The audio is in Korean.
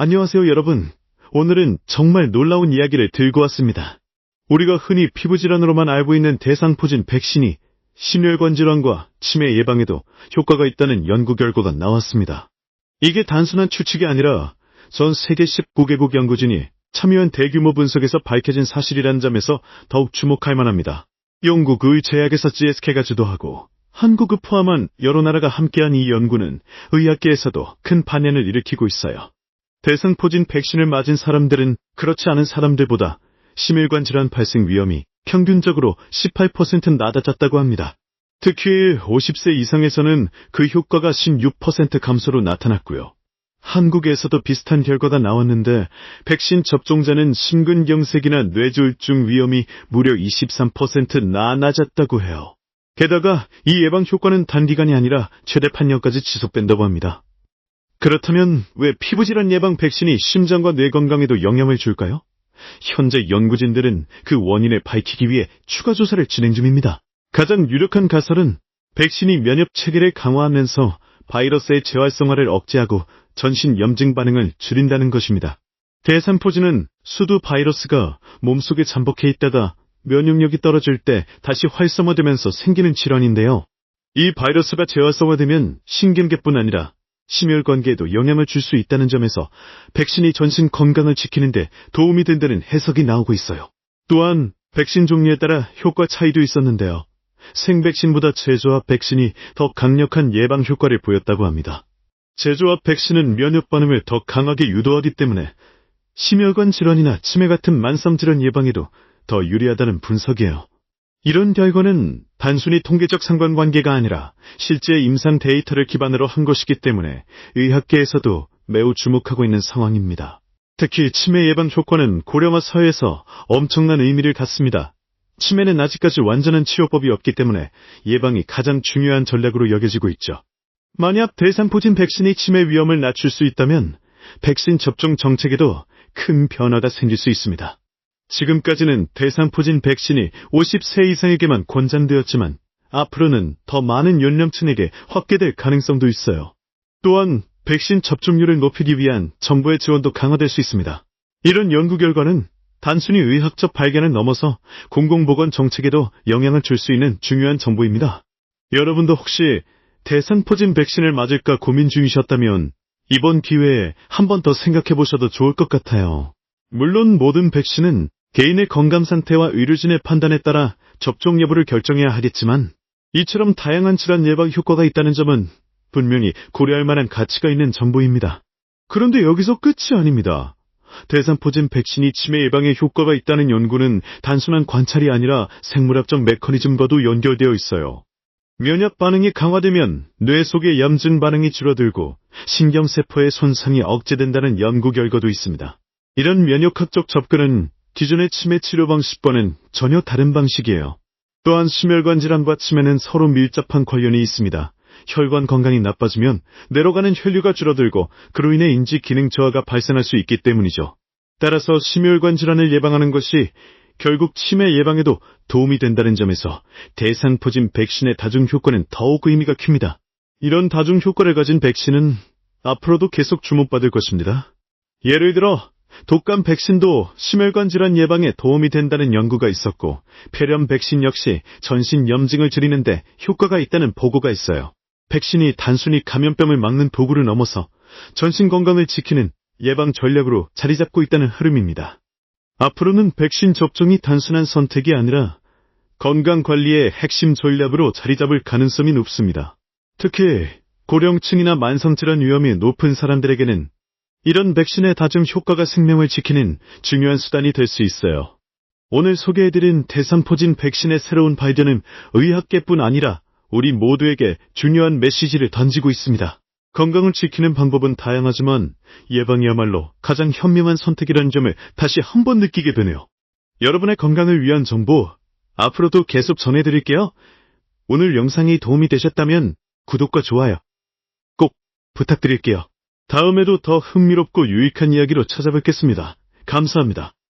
안녕하세요, 여러분. 오늘은 정말 놀라운 이야기를 들고 왔습니다. 우리가 흔히 피부질환으로만 알고 있는 대상포진 백신이 심혈관 질환과 치매 예방에도 효과가 있다는 연구 결과가 나왔습니다. 이게 단순한 추측이 아니라 전 세계 19개국 연구진이 참여한 대규모 분석에서 밝혀진 사실이라는 점에서 더욱 주목할 만합니다. 영국의 제약회사 GSK가 주도하고 한국을 포함한 여러 나라가 함께한 이 연구는 의학계에서도 큰 반향을 일으키고 있어요. 대상포진 백신을 맞은 사람들은 그렇지 않은 사람들보다 심혈관 질환 발생 위험이 평균적으로 18% 낮아졌다고 합니다. 특히 50세 이상에서는 그 효과가 16% 감소로 나타났고요. 한국에서도 비슷한 결과가 나왔는데 백신 접종자는 심근경색이나 뇌졸중 위험이 무려 23% 낮아졌다고 해요. 게다가 이 예방 효과는 단기간이 아니라 최대 8년까지 지속된다고 합니다. 그렇다면 왜 피부질환 예방 백신이 심장과 뇌 건강에도 영향을 줄까요? 현재 연구진들은 그 원인을 밝히기 위해 추가 조사를 진행 중입니다. 가장 유력한 가설은 백신이 면역 체계를 강화하면서 바이러스의 재활성화를 억제하고 전신 염증 반응을 줄인다는 것입니다. 대상포진은 수두 바이러스가 몸속에 잠복해 있다가 면역력이 떨어질 때 다시 활성화되면서 생기는 질환인데요. 이 바이러스가 재활성화되면 신경계뿐 아니라 심혈관계에도 영향을 줄 수 있다는 점에서 백신이 전신 건강을 지키는데 도움이 된다는 해석이 나오고 있어요. 또한 백신 종류에 따라 효과 차이도 있었는데요. 생백신보다 제조합 백신이 더 강력한 예방 효과를 보였다고 합니다. 제조합 백신은 면역 반응을 더 강하게 유도하기 때문에 심혈관 질환이나 치매 같은 만성 질환 예방에도 더 유리하다는 분석이에요. 이런 결과는 단순히 통계적 상관관계가 아니라 실제 임상 데이터를 기반으로 한 것이기 때문에 의학계에서도 매우 주목하고 있는 상황입니다. 특히 치매 예방 효과는 고령화 사회에서 엄청난 의미를 갖습니다. 치매는 아직까지 완전한 치료법이 없기 때문에 예방이 가장 중요한 전략으로 여겨지고 있죠. 만약 대상포진 백신이 치매 위험을 낮출 수 있다면 백신 접종 정책에도 큰 변화가 생길 수 있습니다. 지금까지는 대상포진 백신이 50세 이상에게만 권장되었지만 앞으로는 더 많은 연령층에게 확대될 가능성도 있어요. 또한 백신 접종률을 높이기 위한 정부의 지원도 강화될 수 있습니다. 이런 연구 결과는 단순히 의학적 발견을 넘어서 공공보건 정책에도 영향을 줄 수 있는 중요한 정보입니다. 여러분도 혹시 대상포진 백신을 맞을까 고민 중이셨다면 이번 기회에 한 번 더 생각해 보셔도 좋을 것 같아요. 물론 모든 백신은 개인의 건강 상태와 의료진의 판단에 따라 접종 여부를 결정해야 하겠지만 이처럼 다양한 질환 예방 효과가 있다는 점은 분명히 고려할 만한 가치가 있는 정보입니다. 그런데 여기서 끝이 아닙니다. 대상포진 백신이 치매 예방에 효과가 있다는 연구는 단순한 관찰이 아니라 생물학적 메커니즘과도 연결되어 있어요. 면역 반응이 강화되면 뇌 속의 염증 반응이 줄어들고 신경세포의 손상이 억제된다는 연구 결과도 있습니다. 이런 면역학적 접근은 기존의 치매 치료 방식과는 전혀 다른 방식이에요. 또한 심혈관 질환과 치매는 서로 밀접한 관련이 있습니다. 혈관 건강이 나빠지면 뇌로 가는 혈류가 줄어들고 그로 인해 인지 기능 저하가 발생할 수 있기 때문이죠. 따라서 심혈관 질환을 예방하는 것이 결국 치매 예방에도 도움이 된다는 점에서 대상포진 백신의 다중 효과는 더욱 의미가 큽니다. 이런 다중 효과를 가진 백신은 앞으로도 계속 주목받을 것입니다. 예를 들어 독감 백신도 심혈관 질환 예방에 도움이 된다는 연구가 있었고 폐렴 백신 역시 전신 염증을 줄이는데 효과가 있다는 보고가 있어요. 백신이 단순히 감염병을 막는 도구를 넘어서 전신 건강을 지키는 예방 전략으로 자리 잡고 있다는 흐름입니다. 앞으로는 백신 접종이 단순한 선택이 아니라 건강관리의 핵심 전략으로 자리 잡을 가능성이 높습니다. 특히 고령층이나 만성질환 위험이 높은 사람들에게는 이런 백신의 다중 효과가 생명을 지키는 중요한 수단이 될 수 있어요. 오늘 소개해드린 대상포진 백신의 새로운 발견은 의학계뿐 아니라 우리 모두에게 중요한 메시지를 던지고 있습니다. 건강을 지키는 방법은 다양하지만 예방이야말로 가장 현명한 선택이라는 점을 다시 한번 느끼게 되네요. 여러분의 건강을 위한 정보 앞으로도 계속 전해드릴게요. 오늘 영상이 도움이 되셨다면 구독과 좋아요 꼭 부탁드릴게요. 다음에도 더 흥미롭고 유익한 이야기로 찾아뵙겠습니다. 감사합니다.